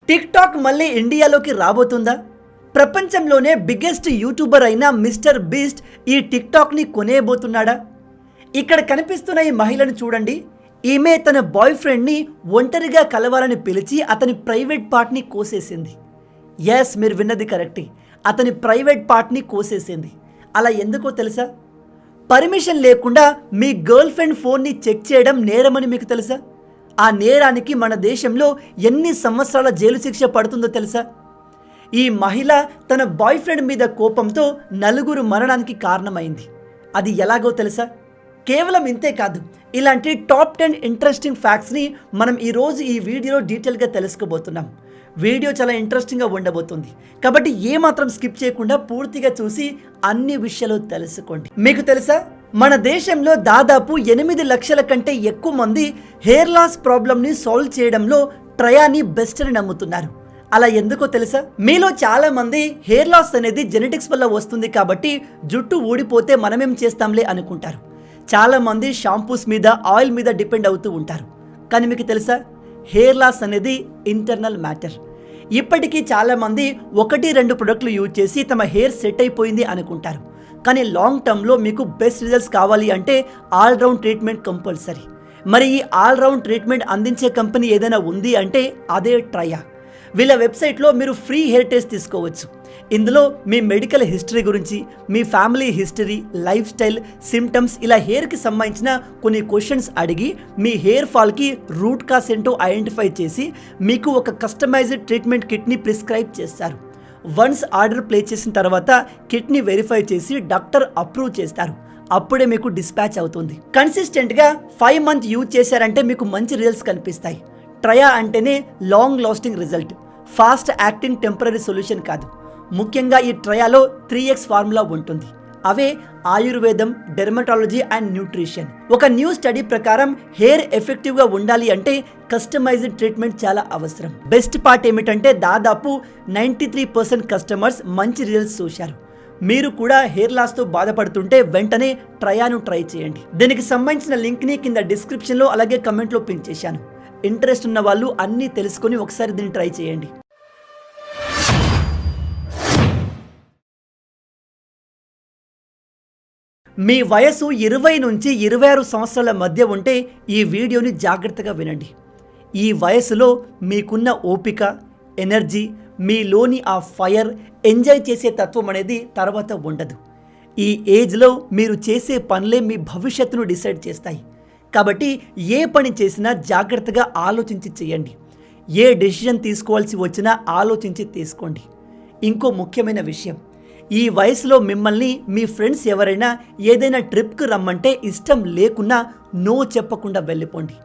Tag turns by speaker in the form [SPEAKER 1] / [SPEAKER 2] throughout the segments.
[SPEAKER 1] Tick talk మళ్ళీ ఇండియాలోకి రాబోతుందా? ప్రపంచంలోనే biggest YouTuber అయిన మిస్టర్ బీస్ట్ ఈ టిక్ టాక్ని కొనేయబోతున్నాడా? ఇక్కడ కనిపిస్తున్న ఈ మహిళను చూడండి. ఈమె తన బాయ్ ఫ్రెండ్ని ఒంటరిగా కలవాలని పిలిచి అతని ప్రైవేట్ పార్ట్ని కోసేసింది. ఎస్, మీరు విన్నది కరెక్టే, అతని ప్రైవేట్ పార్ట్ని కోసేసింది. అలా ఎందుకో తెలుసా? పర్మిషన్ లేకుండా మీ గర్ల్ ఫ్రెండ్ ఫోన్ని చెక్ చేయడం నేరమని మీకు తెలుసా? ఆ నేరానికి మన దేశంలో ఎన్ని సంవత్సరాల జైలు శిక్ష పడుతుందో తెలుసా? ఈ మహిళ తన బాయ్ ఫ్రెండ్ మీద కోపంతో నలుగురు మరణానికి కారణమైంది. అది ఎలాగో తెలుసా? కేవలం ఇంతే కాదు, ఇలాంటి టాప్ 10 ఇంట్రెస్టింగ్ ఫ్యాక్ట్స్ని మనం ఈరోజు ఈ వీడియోలో డీటెయిల్గా తెలుసుకోబోతున్నాం. వీడియో చాలా ఇంట్రెస్టింగ్గా ఉండబోతుంది కాబట్టి ఏమాత్రం స్కిప్ చేయకుండా పూర్తిగా చూసి అన్ని విషయాలు తెలుసుకోండి. మీకు తెలుసా, మన దేశంలో దాదాపు 8 లక్షల కంటే ఎక్కువ మంది హెయిర్ లాస్ ప్రాబ్లమ్ని సాల్వ్ చేయడంలో ట్రయాని బెస్ట్ అని నమ్ముతున్నారు. అలా ఎందుకో తెలుసా? మీలో చాలా మంది హెయిర్ లాస్ అనేది జెనెటిక్స్ వల్ల వస్తుంది కాబట్టి జుట్టు ఊడిపోతే మనమేం చేస్తాంలే అనుకుంటారు. చాలా మంది షాంపూస్ మీద, ఆయిల్ మీద డిపెండ్ అవుతూ ఉంటారు. కానీ మీకు తెలుసా, హెయిర్ లాస్ అనేది ఇంటర్నల్ మ్యాటర్. ఇప్పటికీ చాలామంది 1-2 ప్రొడక్ట్లు యూజ్ చేసి తమ హెయిర్ సెట్ అయిపోయింది అనుకుంటారు. కానీ లాంగ్ టర్మ్లో మీకు బెస్ట్ రిజల్ట్స్ కావాలి అంటే ఆల్రౌండ్ ట్రీట్మెంట్ కంపల్సరీ. మరి ఈ ఆల్రౌండ్ ట్రీట్మెంట్ అందించే కంపెనీ ఏదైనా ఉంది అంటే అదే ట్రయా. వీళ్ళ వెబ్సైట్లో మీరు ఫ్రీ హెయిర్ టెస్ట్ తీసుకోవచ్చు. ఇందులో మీ మెడికల్ హిస్టరీ గురించి, మీ family history, lifestyle, symptoms, ఇలా హెయిర్కి సంబంధించిన కొన్ని క్వశ్చన్స్ అడిగి మీ హెయిర్ ఫాల్కి రూట్ కాజ్ ఏంటో ఐడెంటిఫై చేసి మీకు ఒక కస్టమైజ్డ్ ట్రీట్మెంట్ కిట్ని ప్రిస్క్రైబ్ చేస్తారు. వన్స్ ఆర్డర్ ప్లేస్ చేసిన తర్వాత కిట్ని వెరిఫై చేసి డాక్టర్ అప్రూవ్ చేస్తారు. అప్పుడే మీకు డిస్పాచ్ అవుతుంది. కన్సిస్టెంట్గా 5 మంత్స్ యూజ్ చేశారంటే మీకు మంచి రిజల్ట్స్ కనిపిస్తాయి. ట్రయా అంటేనే long lasting result, fast acting temporary solution కాదు. ముఖ్యంగా ఈ ట్రయాలో 3X ఫార్ములా ఉంటుంది. అవే ఆయుర్వేదం, డెర్మటాలజీ అండ్ న్యూట్రిషన్. ఒక న్యూ స్టడీ ప్రకారం హెయిర్ ఎఫెక్టివ్గా ఉండాలి అంటే కస్టమైజ్డ్ ట్రీట్మెంట్ చాలా అవసరం. బెస్ట్ పార్ట్ ఏమిటంటే దాదాపు 93% కస్టమర్స్ మంచి రిజల్ట్స్ చూశారు. మీరు కూడా హెయిర్ లాస్తో బాధపడుతుంటే వెంటనే ట్రయాను ట్రై చేయండి. దీనికి సంబంధించిన లింక్ని కింద డిస్క్రిప్షన్లో అలాగే కమెంట్లో పిన్ చేశాను. ఇంట్రెస్ట్ ఉన్న వాళ్ళు అన్నీ తెలుసుకొని ఒకసారి దీన్ని ట్రై చేయండి. మీ వయసు 20 నుంచి 26 సంవత్సరాల మధ్య ఉంటే ఈ వీడియోని జాగ్రత్తగా వినండి. ఈ వయసులో మీకున్న ఓపిక, ఎనర్జీ, మీలోని ఆ ఫైర్, ఎంజాయ్ చేసే తత్వం అనేది తర్వాత ఉండదు. ఈ ఏజ్లో మీరు చేసే పనులే మీ భవిష్యత్తును డిసైడ్ చేస్తాయి. కాబట్టి ఏ పని చేసినా జాగ్రత్తగా ఆలోచించి చేయండి. ఏ డెసిషన్ తీసుకోవాల్సి వచ్చినా ఆలోచించి తీసుకోండి. ఇంకో ముఖ్యమైన విషయం, ఈ వయసులో మిమ్మల్ని మీ ఫ్రెండ్స్ ఎవరైనా ఏదైనా ట్రిప్కి రమ్మంటే ఇష్టం లేకున్నా నో చెప్పకుండా వెళ్ళిపోండి.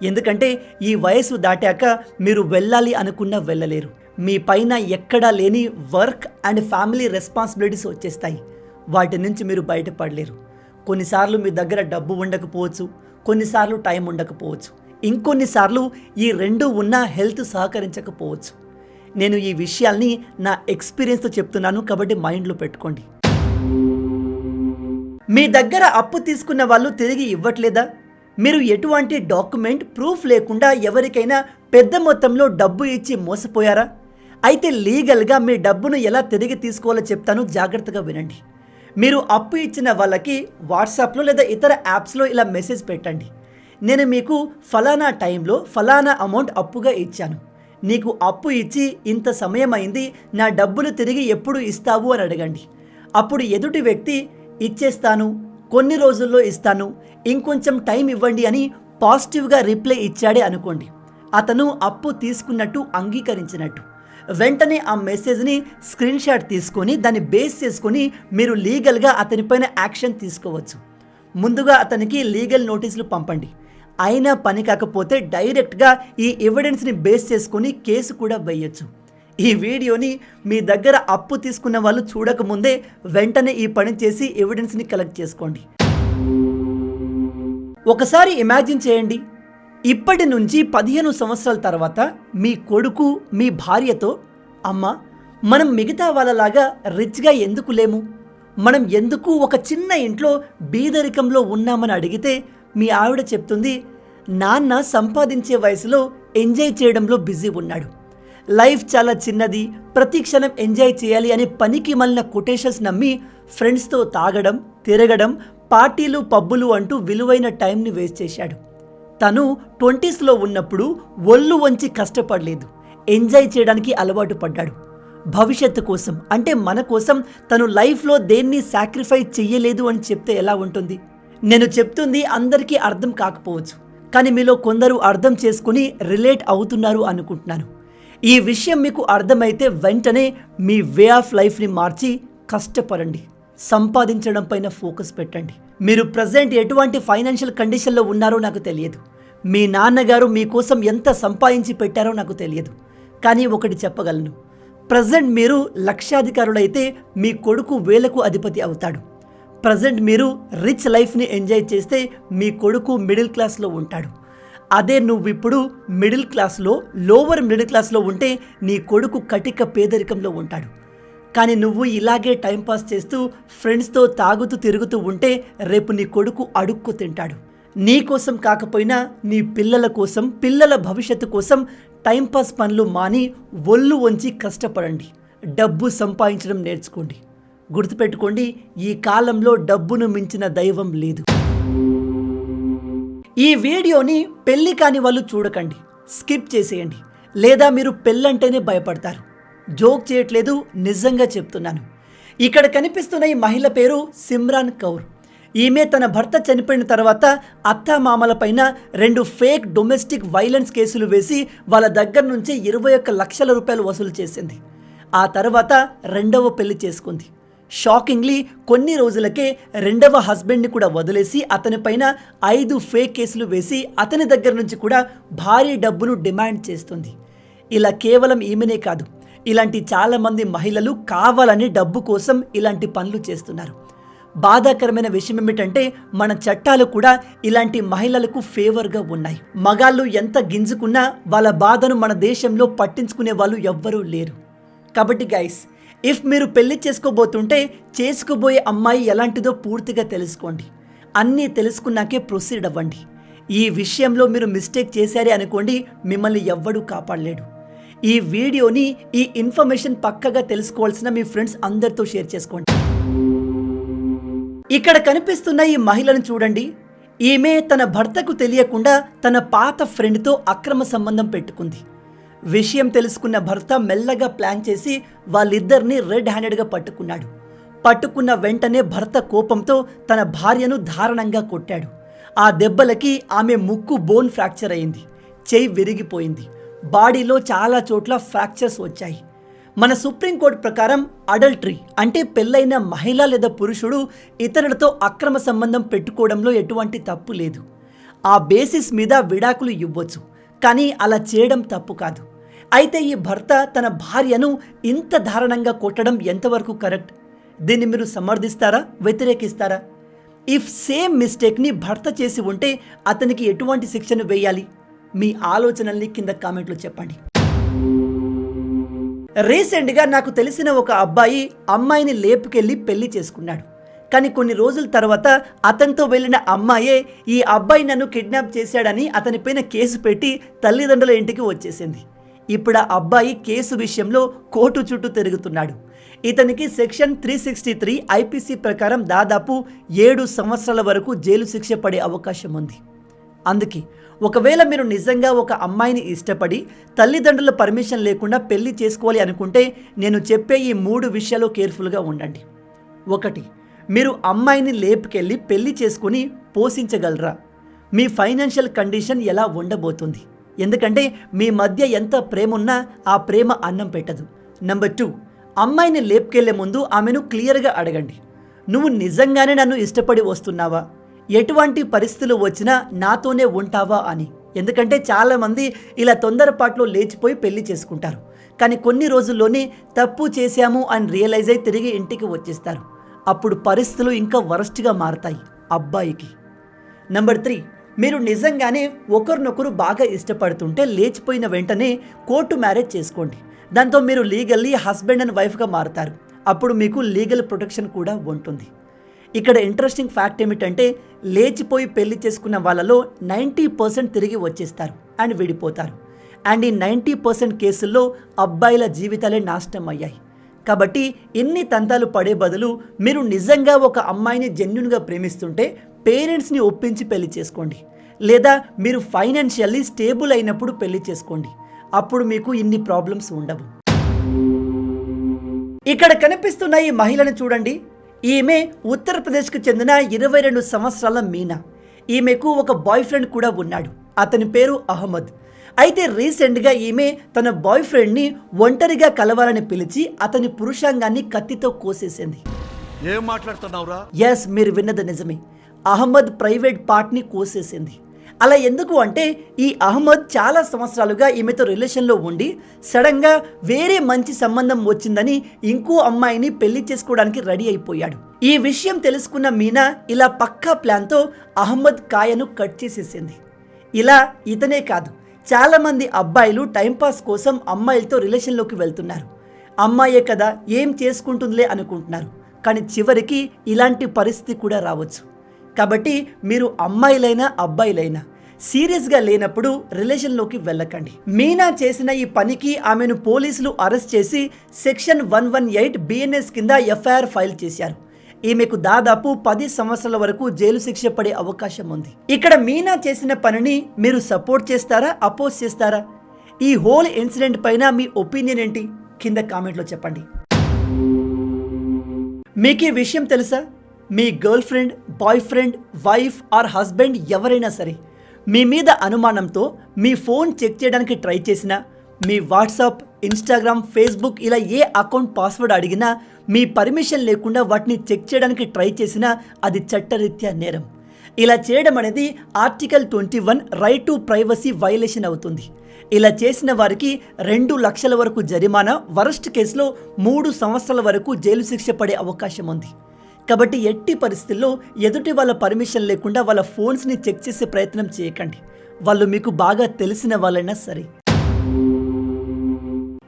[SPEAKER 1] ఎందుకంటే ఈ వయసు దాటాక మీరు వెళ్ళాలి అనుకున్నా వెళ్ళలేరు. మీ పైన ఎక్కడా లేని వర్క్ అండ్ ఫ్యామిలీ రెస్పాన్సిబిలిటీస్ వచ్చేస్తాయి. వాటి నుంచి మీరు బయటపడలేరు. కొన్నిసార్లు మీ దగ్గర డబ్బు ఉండకపోవచ్చు, కొన్నిసార్లు టైం ఉండకపోవచ్చు, ఇంకొన్నిసార్లు ఈ రెండు ఉన్నా హెల్త్ సహకరించకపోవచ్చు. నేను ఈ విషయాల్ని నా ఎక్స్పీరియన్స్తో చెప్తున్నాను కాబట్టి మైండ్లో పెట్టుకోండి. మీ దగ్గర అప్పు తీసుకున్న వాళ్ళు తిరిగి ఇవ్వట్లేదా? మీరు ఎటువంటి డాక్యుమెంట్, ప్రూఫ్ లేకుండా ఎవరికైనా పెద్ద మొత్తంలో డబ్బు ఇచ్చి మోసపోయారా? అయితే లీగల్గా మీ డబ్బును ఎలా తిరిగి తీసుకోవాలో చెప్తాను, జాగ్రత్తగా వినండి. మీరు అప్పు ఇచ్చిన వాళ్ళకి వాట్సాప్లో లేదా ఇతర యాప్స్లో ఇలా మెసేజ్ పెట్టండి. నేను మీకు ఫలానా టైంలో ఫలానా అమౌంట్ అప్పుగా ఇచ్చాను, నీకు అప్పు ఇచ్చి ఇంత సమయం అయింది, నా డబ్బులు తిరిగి ఎప్పుడు ఇస్తావు అని అడగండి. అప్పుడు ఎదుటి వ్యక్తి ఇచ్చేస్తాను, కొన్ని రోజుల్లో ఇస్తాను, ఇంకొంచెం టైం ఇవ్వండి అని పాజిటివ్గా రిప్లై ఇచ్చాడే అనుకోండి. అతను అప్పు తీసుకున్నట్టు అంగీకరించినట్టు. వెంటనే ఆ మెసేజ్ని స్క్రీన్ షాట్ తీసుకొని దాన్ని బేస్ చేసుకొని మీరు లీగల్గా అతనిపైన యాక్షన్ తీసుకోవచ్చు. ముందుగా అతనికి లీగల్ నోటీసులు పంపండి. అయినా పని కాకపోతే డైరెక్ట్గా ఈ ఎవిడెన్స్ని బేస్ చేసుకొని కేసు కూడా వేయచ్చు. ఈ వీడియోని మీ దగ్గర అప్పు తీసుకున్న వాళ్ళు చూడకముందే వెంటనే ఈ పని చేసి ఎవిడెన్స్ని కలెక్ట్ చేసుకోండి. ఒకసారి ఇమాజిన్ చేయండి, ఇప్పటి నుంచి 15 సంవత్సరాల తర్వాత మీ కొడుకు మీ భార్యతో, అమ్మ మనం మిగతా వాళ్ళలాగా రిచ్గా ఎందుకు లేము, మనం ఎందుకు ఒక చిన్న ఇంట్లో బీదరికంలో ఉన్నామని అడిగితే మీ ఆవిడ చెప్తుంది, నాన్న సంపాదించే వయసులో ఎంజాయ్ చేయడంలో బిజీ ఉన్నాడు, లైఫ్ చాలా చిన్నది, ప్రతి క్షణం ఎంజాయ్ చేయాలి అని పనికి మళ్ళిన కొటేషన్స్ నమ్మి ఫ్రెండ్స్తో తాగడం, తిరగడం, పార్టీలు, పబ్బులు అంటూ విలువైన టైంని వేస్ట్ చేశాడు. తను 20స్లో ఉన్నప్పుడు ఒళ్ళు వంచి కష్టపడలేదు, ఎంజాయ్ చేయడానికి అలవాటు పడ్డాడు. భవిష్యత్తు కోసం అంటే మన కోసం తను లైఫ్లో దేన్ని సాక్రిఫైస్ చెయ్యలేదు అని చెప్తే ఎలా ఉంటుంది? నేను చెప్తుంది అందరికీ అర్థం కాకపోవచ్చు, కానీ మీలో కొందరు అర్థం చేసుకుని రిలేట్ అవుతున్నారు అనుకుంటున్నాను. ఈ విషయం మీకు అర్థమైతే వెంటనే మీ వే ఆఫ్ లైఫ్ని మార్చి కష్టపడండి, సంపాదించడం పైన ఫోకస్ పెట్టండి. మీరు ప్రజెంట్ ఎటువంటి ఫైనాన్షియల్ కండిషన్లో ఉన్నారో నాకు తెలియదు, మీ నాన్నగారు మీకోసం ఎంత సంపాదించి పెట్టారో నాకు తెలియదు, కానీ ఒకటి చెప్పగలను, ప్రజెంట్ మీరు లక్షాధికారులైతే మీ కొడుకు వేలకు అధిపతి అవుతాడు. ప్రజెంట్ మీరు రిచ్ లైఫ్ని ఎంజాయ్ చేస్తే మీ కొడుకు మిడిల్ క్లాస్లో ఉంటాడు. అదే నువ్విప్పుడు మిడిల్ క్లాస్లో, లోవర్ మిడిల్ క్లాస్లో ఉంటే నీ కొడుకు కటిక పేదరికంలో ఉంటాడు. కానీ నువ్వు ఇలాగే టైంపాస్ చేస్తూ ఫ్రెండ్స్తో తాగుతూ తిరుగుతూ ఉంటే రేపు నీ కొడుకు అడుక్కు తింటాడు. నీ కోసం కాకపోయినా నీ పిల్లల కోసం, పిల్లల భవిష్యత్తు కోసం టైంపాస్ పనులు మాని ఒళ్ళు వంచి కష్టపడండి, డబ్బు సంపాదించడం నేర్చుకోండి. గుర్తుపెట్టుకోండి, ఈ కాలంలో డబ్బును మించిన దైవం లేదు. ఈ వీడియోని పెళ్లి కాని వాళ్ళు చూడకండి, స్కిప్ చేసేయండి, లేదా మీరు పెళ్ళంటేనే భయపడతారు. జోక్ చేయట్లేదు, నిజంగా చెప్తున్నాను. ఇక్కడ కనిపిస్తున్న ఈ మహిళ పేరు సిమ్రాన్ కౌర్. ఈమె తన భర్త చనిపోయిన తర్వాత అత్తామామల పైన 2 ఫేక్ డొమెస్టిక్ వైలెన్స్ కేసులు వేసి వాళ్ళ దగ్గర నుంచి 21 లక్షల రూపాయలు వసూలు చేసింది. ఆ తర్వాత 2వ పెళ్లి చేసుకుంది. షాకింగ్లీ కొన్ని రోజులకే 2వ హస్బెండ్ని కూడా వదిలేసి అతనిపైన 5 ఫేక్ కేసులు వేసి అతని దగ్గర నుంచి కూడా భారీ డబ్బును డిమాండ్ చేస్తుంది. ఇలా కేవలం ఈమెనే కాదు, ఇలాంటి చాలామంది మహిళలు కావాలని డబ్బు కోసం ఇలాంటి పనులు చేస్తున్నారు. బాధాకరమైన విషయం ఏమిటంటే మన చట్టాలు కూడా ఇలాంటి మహిళలకు ఫేవర్గా ఉన్నాయి. మగాళ్ళు ఎంత గింజుకున్నా వాళ్ళ బాధను మన దేశంలో పట్టించుకునే వాళ్ళు ఎవ్వరూ లేరు. కాబట్టి గైస్, ఇఫ్ మీరు పెళ్లి చేసుకోబోతుంటే చేసుకోబోయే అమ్మాయి ఎలాంటిదో పూర్తిగా తెలుసుకోండి. అన్నీ తెలుసుకున్నాకే ప్రొసీడ్ అవ్వండి. ఈ విషయంలో మీరు మిస్టేక్ చేశారే అనుకోండి, మిమ్మల్ని ఎవ్వడూ కాపాడలేడు. ఈ వీడియోని, ఈ ఇన్ఫర్మేషన్ పక్కగా తెలుసుకోవాల్సిన మీ ఫ్రెండ్స్ అందరితో షేర్ చేసుకోండి. ఇక్కడ కనిపిస్తున్న ఈ మహిళను చూడండి. ఈమె తన భర్తకు తెలియకుండా తన పాత ఫ్రెండ్తో అక్రమ సంబంధం పెట్టుకుంది. విషయం తెలుసుకున్న భర్త మెల్లగా ప్లాన్ చేసి వాళ్ళిద్దరిని రెడ్ హ్యాండెడ్గా పట్టుకున్నాడు. పట్టుకున్న వెంటనే భర్త కోపంతో తన భార్యను దారుణంగా కొట్టాడు. ఆ దెబ్బలకి ఆమె ముక్కు బోన్ ఫ్రాక్చర్ అయింది, చెయ్యి విరిగిపోయింది, బాడీలో చాలా చోట్ల ఫ్రాక్చర్స్ వచ్చాయి. మన సుప్రీంకోర్టు ప్రకారం అడల్టరీ అంటే పెళ్ళైన మహిళ లేదా పురుషుడు ఇతరులతో అక్రమ సంబంధం పెట్టుకోవడంలో ఎటువంటి తప్పు లేదు. ఆ బేసిస్ మీద విడాకులు ఇవ్వచ్చు, కానీ అలా చేయడం తప్పు కాదు. అయితే ఈ భర్త తన భార్యను ఇంత దారుణంగా కొట్టడం ఎంతవరకు కరెక్ట్? దీన్ని మీరు సమర్థిస్తారా, వ్యతిరేకిస్తారా? ఇఫ్ సేమ్ మిస్టేక్ని భర్త చేసి ఉంటే అతనికి ఎటువంటి శిక్షను వేయాలి? మీ ఆలోచనల్ని కింద కామెంట్లో చెప్పండి. రీసెంట్గా నాకు తెలిసిన ఒక అబ్బాయి అమ్మాయిని లేపుకెళ్ళి పెళ్లి చేసుకున్నాడు. కానీ కొన్ని రోజుల తర్వాత అతనితో వెళ్ళిన అమ్మాయే ఈ అబ్బాయి నన్ను కిడ్నాప్ చేశాడని అతనిపైన కేసు పెట్టి తల్లిదండ్రుల ఇంటికి వచ్చేసింది. ఇప్పుడు ఆ అబ్బాయి కేసు విషయంలో కోర్టు చుట్టూ తిరుగుతున్నాడు. ఇతనికి సెక్షన్ 363 ఐపీసీ ప్రకారం దాదాపు 7 సంవత్సరాల వరకు జైలు శిక్ష పడే అవకాశం ఉంది. అందుకే ఒకవేళ మీరు నిజంగా ఒక అమ్మాయిని ఇష్టపడి తల్లిదండ్రుల పర్మిషన్ లేకుండా పెళ్లి చేసుకోవాలి అనుకుంటే నేను చెప్పే ఈ 3 విషయాలు కేర్ఫుల్గా ఉండండి. 1, మీరు అమ్మాయిని లేపుకెళ్ళి పెళ్లి చేసుకుని పోషించగలరా? మీ ఫైనాన్షియల్ కండిషన్ ఎలా ఉండబోతుంది? ఎందుకంటే మీ మధ్య ఎంత ప్రేమ ఉన్నా ఆ ప్రేమ అన్నం పెట్టదు. నెంబర్ 2, అమ్మాయిని లేపుకెళ్లే ముందు ఆమెను క్లియర్గా అడగండి, నువ్వు నిజంగానే నన్ను ఇష్టపడి వస్తున్నావా? ఎటువంటి పరిస్థితులు వచ్చినా నాతోనే ఉంటావా అని. ఎందుకంటే చాలామంది ఇలా తొందరపాట్లో లేచిపోయి పెళ్లి చేసుకుంటారు, కానీ కొన్ని రోజుల్లోనే తప్పు చేశాము అని రియలైజ్ అయి తిరిగి ఇంటికి వచ్చేస్తారు. అప్పుడు పరిస్థితులు ఇంకా వరస్ట్గా మారతాయి అబ్బాయికి. నెంబర్ 3, మీరు నిజంగానే ఒకరినొకరు బాగా ఇష్టపడుతుంటే లేచిపోయిన వెంటనే కోర్టు మ్యారేజ్ చేసుకోండి. దాంతో మీరు లీగల్లీ హస్బెండ్ అండ్ వైఫ్గా మారుతారు. అప్పుడు మీకు లీగల్ ప్రొటెక్షన్ కూడా ఉంటుంది. ఇక్కడ ఇంట్రెస్టింగ్ ఫ్యాక్ట్ ఏమిటంటే లేచిపోయి పెళ్లి చేసుకున్న వాళ్ళలో 90% తిరిగి వచ్చేస్తారు అండ్ విడిపోతారు. అండ్ ఈ 90% కేసుల్లో అబ్బాయిల జీవితాలే నాశనం అయ్యాయి. కాబట్టి ఇన్ని తంతాలు పడే బదులు మీరు నిజంగా ఒక అమ్మాయిని జెన్యూన్గా ప్రేమిస్తుంటే పేరెంట్స్ని ఒప్పించి పెళ్లి చేసుకోండి, లేదా మీరు ఫైనాన్షియల్లీ స్టేబుల్ అయినప్పుడు పెళ్లి చేసుకోండి. అప్పుడు మీకు ఇన్ని ప్రాబ్లమ్స్ ఉండవు. ఇక్కడ కనిపిస్తున్న ఈ మహిళను చూడండి. ఈమె ఉత్తరప్రదేశ్కు చెందిన 22 సంవత్సరాల మీనా. ఈమెకు ఒక బాయ్ ఫ్రెండ్ కూడా ఉన్నాడు. అతని పేరు అహ్మద్. అయితే రీసెంట్గా ఈమె తన బాయ్ ఫ్రెండ్ని ఒంటరిగా కలవాలని పిలిచి అతని పురుషాంగాన్ని కత్తితో కోసేసింది.
[SPEAKER 2] ఏం మాట్లాడుతున్నావురా?
[SPEAKER 1] ఎస్, మీరు విన్నది నిజమే. అహ్మద్ ప్రైవేట్ పార్ట్ని కోసేసింది. అలా ఎందుకు అంటే ఈ అహ్మద్ చాలా సంవత్సరాలుగా ఈమెతో రిలేషన్లో ఉండి సడన్గా వేరే మంచి సంబంధం వచ్చిందని ఇంకో అమ్మాయిని పెళ్లి చేసుకోవడానికి రెడీ అయిపోయాడు. ఈ విషయం తెలుసుకున్న మీనా ఇలా పక్కా ప్లాన్తో అహ్మద్ కాయను కట్ చేసేసింది. ఇలా ఇతనే కాదు, చాలామంది అబ్బాయిలు టైంపాస్ కోసం అమ్మాయిలతో రిలేషన్లోకి వెళ్తున్నారు. అమ్మాయే కదా ఏం చేసుకుంటుందిలే అనుకుంటున్నారు, కానీ చివరికి ఇలాంటి పరిస్థితి కూడా రావచ్చు. కాబట్టి మీరు అమ్మాయిలైనా అబ్బాయిలైనా సీరియస్గా లేనప్పుడు రిలేషన్లోకి వెళ్ళకండి. మీనా చేసిన ఈ పనికి ఆమెను పోలీసులు అరెస్ట్ చేసి సెక్షన్ 118 BNS కింద ఎఫ్ఐఆర్ ఫైల్ చేశారు. ఈమెకు దాదాపు 10 సంవత్సరాల వరకు జైలు శిక్ష పడే అవకాశం ఉంది. ఇక్కడ మీనా చేసిన పనిని మీరు సపోర్ట్ చేస్తారా, అపోజ్ చేస్తారా? ఈ హోల్ ఇన్సిడెంట్ పైన మీ ఒపీనియన్ ఏంటి? కింద కామెంట్లో చెప్పండి. మీకు ఈ విషయం తెలుసా? మీ girlfriend, boyfriend, wife or husband ఎవరైనా సరే మీ మీద అనుమానంతో మీ ఫోన్ చెక్ చేయడానికి ట్రై చేసినా, మీ వాట్సాప్, ఇన్స్టాగ్రామ్, ఫేస్బుక్ ఇలా ఏ అకౌంట్ పాస్వర్డ్ అడిగినా మీ పర్మిషన్ లేకుండా వాటిని చెక్ చేయడానికి ట్రై చేసినా అది చట్టరీత్యా నేరం. ఇలా చేయడం అనేది article 21 right to privacy violation అవుతుంది. ఇలా చేసిన వారికి 2 లక్షల వరకు జరిమానా, వరస్ట్ కేసులో 3 సంవత్సరాల వరకు జైలు శిక్ష పడే అవకాశం ఉంది. కాబట్టి ఎట్టి పరిస్థితుల్లో ఎదుటి వాళ్ళ పర్మిషన్ లేకుండా వాళ్ళ ఫోన్స్ని చెక్ చేసే ప్రయత్నం చేయకండి. వాళ్ళు మీకు బాగా తెలిసిన వాళ్ళైనా సరే.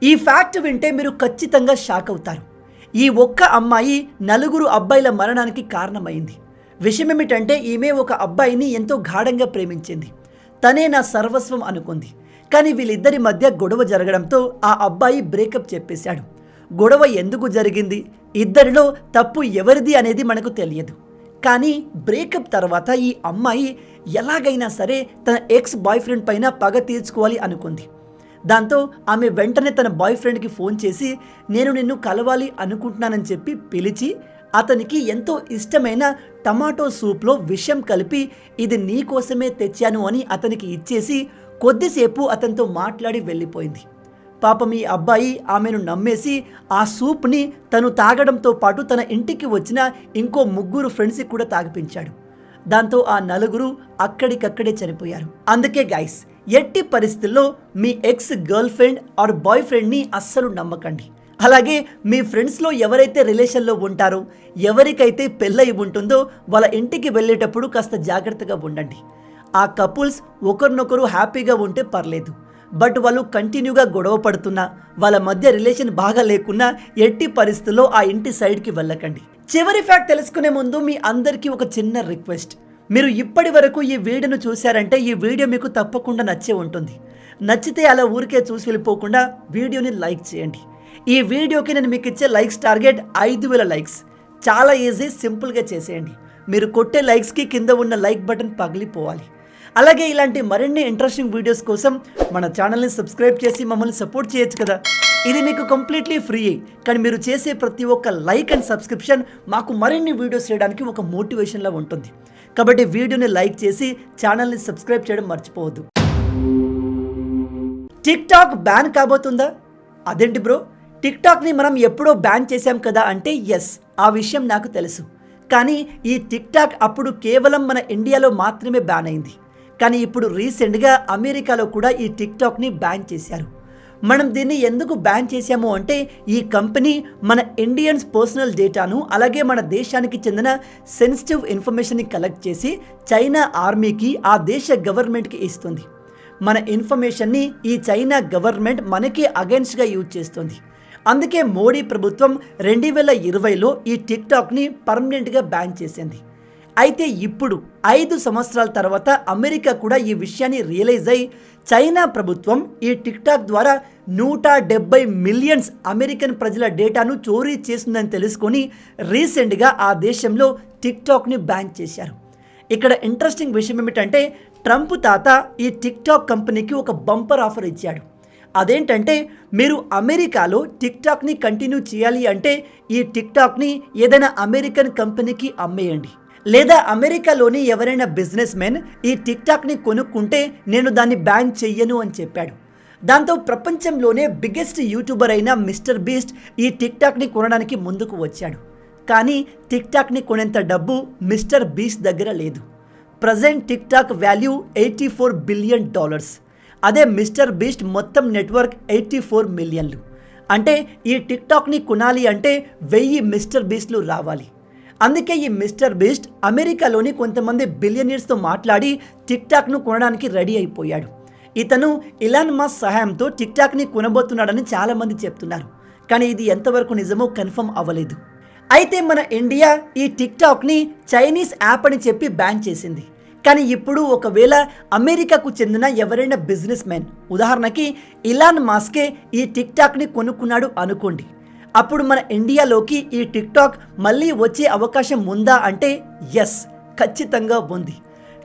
[SPEAKER 1] ఈ ఫ్యాక్ట్ వింటే మీరు ఖచ్చితంగా షాక్ అవుతారు. ఈ ఒక్క అమ్మాయి 4 అబ్బాయిల మరణానికి కారణమైంది. విషయం ఏమిటంటే ఈమె ఒక అబ్బాయిని ఎంతో గాఢంగా ప్రేమించింది. తనే నా సర్వస్వం అనుకుంది. కానీ వీళ్ళిద్దరి మధ్య గొడవ జరగడంతో ఆ అబ్బాయి బ్రేకప్ చెప్పేశాడు. గొడవ ఎందుకు జరిగింది, ఇద్దరిలో తప్పు ఎవరిది అనేది మనకు తెలియదు. కానీ బ్రేకప్ తర్వాత ఈ అమ్మాయి ఎలాగైనా సరే తన ఎక్స్ బాయ్ ఫ్రెండ్ పైన పగ తీర్చుకోవాలి అనుకుంది. దాంతో ఆమె వెంటనే తన బాయ్ ఫ్రెండ్కి ఫోన్ చేసి నేను నిన్ను కలవాలి అనుకుంటున్నానని చెప్పి పిలిచి అతనికి ఎంతో ఇష్టమైన టమాటో సూప్లో విషం కలిపి ఇది నీ కోసమే తెచ్చాను అని అతనికి ఇచ్చేసి కొద్దిసేపు అతనితో మాట్లాడి వెళ్ళిపోయింది. పాపం ఈ అబ్బాయి ఆమెను నమ్మేసి ఆ సూప్ని తను తాగడంతో పాటు తన ఇంటికి వచ్చిన ఇంకో 3 ఫ్రెండ్స్కి కూడా తాగిపించాడు. దాంతో ఆ 4 అక్కడికక్కడే చనిపోయారు. అందుకే గైస్, ఎట్టి పరిస్థితుల్లో మీ ex girlfriend or boy ఫ్రెండ్ని అస్సలు నమ్మకండి. అలాగే మీ ఫ్రెండ్స్లో ఎవరైతే రిలేషన్లో ఉంటారో, ఎవరికైతే పెళ్ళై ఉంటుందో వాళ్ళ ఇంటికి వెళ్ళేటప్పుడు కాస్త జాగ్రత్తగా ఉండండి. ఆ కపుల్స్ ఒకరినొకరు హ్యాపీగా ఉంటే పర్లేదు, బట్ వాళ్ళు కంటిన్యూగా గొడవ పడుతున్నా, వాళ్ళ మధ్య రిలేషన్ బాగా లేకున్నా ఎట్టి పరిస్థితుల్లో ఆ ఇంటి సైడ్కి వెళ్ళకండి. చివరి ఫ్యాక్ట్ తెలుసుకునే ముందు మీ అందరికీ ఒక చిన్న రిక్వెస్ట్. మీరు ఇప్పటి వరకు ఈ వీడియోను చూశారంటే ఈ వీడియో మీకు తప్పకుండా నచ్చే ఉంటుంది. నచ్చితే అలా ఊరికే చూసి వెళ్ళిపోకుండా వీడియోని లైక్ చేయండి. ఈ వీడియోకి నేను మీకు ఇచ్చే లైక్స్ టార్గెట్ 5000 లైక్స్. చాలా ఈజీ, సింపుల్గా చేసేయండి. మీరు కొట్టే లైక్స్కి కింద ఉన్న లైక్ బటన్ పగిలిపోవాలి. అలాగే ఇలాంటి మరిన్ని ఇంట్రెస్టింగ్ వీడియోస్ కోసం మన ఛానల్ని సబ్స్క్రైబ్ చేసి మమ్మల్ని సపోర్ట్ చేయొచ్చు కదా. ఇది మీకు కంప్లీట్లీ ఫ్రీ, కానీ మీరు చేసే ప్రతి ఒక్క లైక్ అండ్ సబ్స్క్రిప్షన్ మాకు మరిన్ని వీడియోస్ చేయడానికి ఒక మోటివేషన్లా ఉంటుంది. కాబట్టి వీడియోని లైక్ చేసి ఛానల్ని సబ్స్క్రైబ్ చేయడం మర్చిపోవద్దు. టిక్ టాక్ బ్యాన్ కాబోతుందా? అదేంటి బ్రో, టిక్ టాక్ని మనం ఎప్పుడో బ్యాన్ చేశాం కదా అంటే ఎస్, ఆ విషయం నాకు తెలుసు. కానీ ఈ టిక్ టాక్ అప్పుడు కేవలం మన ఇండియాలో మాత్రమే బ్యాన్ అయింది. కానీ ఇప్పుడు రీసెంట్గా అమెరికాలో కూడా ఈ టిక్ టాక్ని బ్యాన్ చేశారు. మనం దీన్ని ఎందుకు బ్యాన్ చేశాము అంటే ఈ కంపెనీ మన ఇండియన్స్ పర్సనల్ డేటాను అలాగే మన దేశానికి చెందిన సెన్సిటివ్ ఇన్ఫర్మేషన్ని కలెక్ట్ చేసి చైనా ఆర్మీకి, ఆ దేశ గవర్నమెంట్కి ఇస్తుంది. మన ఇన్ఫర్మేషన్ని ఈ చైనా గవర్నమెంట్ మనకి అగెన్స్ట్గా యూజ్ చేస్తుంది. అందుకే మోడీ ప్రభుత్వం 2020లో ఈ టిక్ టాక్ని పర్మనెంట్గా బ్యాన్ చేసింది. అయితే ఇప్పుడు 5 సంవత్సరాల తర్వాత అమెరికా కూడా ఈ విషయాన్ని రియలైజ్ అయి చైనా ప్రభుత్వం ఈ టిక్టాక్ ద్వారా 170 మిలియన్స్ అమెరికన్ ప్రజల డేటాను చోరీ చేస్తుందని తెలుసుకొని రీసెంట్గా ఆ దేశంలో టిక్టాక్ని బ్యాన్ చేశారు. ఇక్కడ ఇంట్రెస్టింగ్ విషయం ఏమిటంటే ట్రంప్ తాత ఈ టిక్టాక్ కంపెనీకి ఒక బంపర్ ఆఫర్ ఇచ్చాడు. అదేంటంటే మీరు అమెరికాలో టిక్టాక్ని కంటిన్యూ చేయాలి అంటే ఈ టిక్టాక్ని ఏదైనా అమెరికన్ కంపెనీకి అమ్మేయండి, లేదా అమెరికాలోని ఎవరైనా బిజినెస్ మెన్ ఈ టిక్టాక్ని కొనుక్కుంటే నేను దాన్ని బ్యాన్ చెయ్యను అని చెప్పాడు. దాంతో ప్రపంచంలోనే బిగ్గెస్ట్ యూట్యూబర్ అయిన మిస్టర్ బీస్ట్ ఈ టిక్టాక్ని కొనడానికి ముందుకు వచ్చాడు. కానీ టిక్టాక్ని కొనేంత డబ్బు మిస్టర్ బీస్ట్ దగ్గర లేదు. Present TikTok value $84 billion. అదే మిస్టర్ బీస్ట్ మొత్తం నెట్వర్క్ 84 మిలియన్లు. అంటే ఈ టిక్టాక్ని కొనాలి అంటే 1000 మిస్టర్ బీస్ట్లు రావాలి. అందుకే ఈ మిస్టర్ బీస్ట్ అమెరికాలోని కొంతమంది బిలియనీర్స్తో మాట్లాడి టిక్టాక్ను కొనడానికి రెడీ అయిపోయాడు. ఇతను ఇలాన్ మస్క్ సహాయంతో టిక్టాక్ని కొనబోతున్నాడని చాలామంది చెప్తున్నారు. కానీ ఇది ఎంతవరకు నిజమో కన్ఫర్మ్ అవ్వలేదు. అయితే మన ఇండియా ఈ టిక్టాక్ని చైనీస్ యాప్ అని చెప్పి బ్యాన్ చేసింది. కానీ ఇప్పుడు ఒకవేళ అమెరికాకు చెందిన ఎవరైనా బిజినెస్ మ్యాన్, ఉదాహరణకి ఇలాన్ మస్కే ఈ టిక్టాక్ని కొనుక్కున్నాడు అనుకోండి, అప్పుడు మన ఇండియాలోకి ఈ టిక్టాక్ మళ్ళీ వచ్చే అవకాశం ఉందా అంటే ఎస్, ఖచ్చితంగా ఉంది.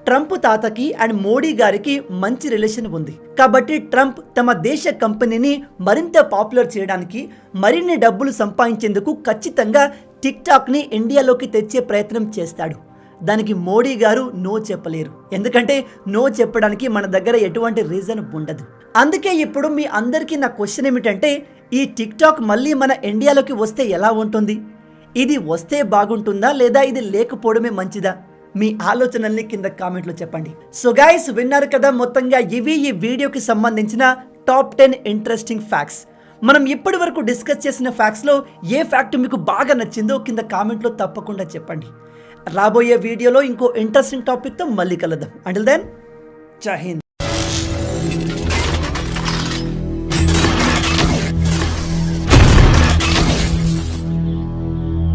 [SPEAKER 1] ట్రంప్ తాతకి అండ్ మోడీ గారికి మంచి రిలేషన్ ఉంది. కాబట్టి ట్రంప్ తమ దేశ కంపెనీని మరింత పాపులర్ చేయడానికి, మరిన్ని డబ్బులు సంపాదించేందుకు ఖచ్చితంగా టిక్టాక్ని ఇండియాలోకి తెచ్చే ప్రయత్నం చేస్తాడు. దానికి మోడీ గారు నో చెప్పలేరు, ఎందుకంటే నో చెప్పడానికి మన దగ్గర ఎటువంటి రీజన్ ఉండదు. అందుకే ఇప్పుడు మీ అందరికీ నా క్వశ్చన్ ఏమిటంటే ఈ టిక్టాక్ మళ్ళీ మన ఇండియాలోకి వస్తే ఎలా ఉంటుంది? ఇది వస్తే బాగుంటుందా లేదా ఇది లేకపోవడమే మంచిదా? మీ ఆలోచనల్ని కింద కామెంట్లో చెప్పండి. సో గైస్, విన్నారు కదా, మొత్తంగా ఇవి ఈ వీడియోకి సంబంధించిన టాప్ 10 ఇంట్రెస్టింగ్ ఫ్యాక్ట్స్. మనం ఇప్పటి వరకు డిస్కస్ చేసిన ఫ్యాక్ట్స్లో ఏ ఫ్యాక్ట్ మీకు బాగా నచ్చిందో కింద కామెంట్లో తప్పకుండా చెప్పండి. రాబోయే వీడియోలో ఇంకో ఇంట్రెస్టింగ్ టాపిక్తో మళ్ళీ కలుద్దాం. అంటిల్ దెన్, జై హింద్.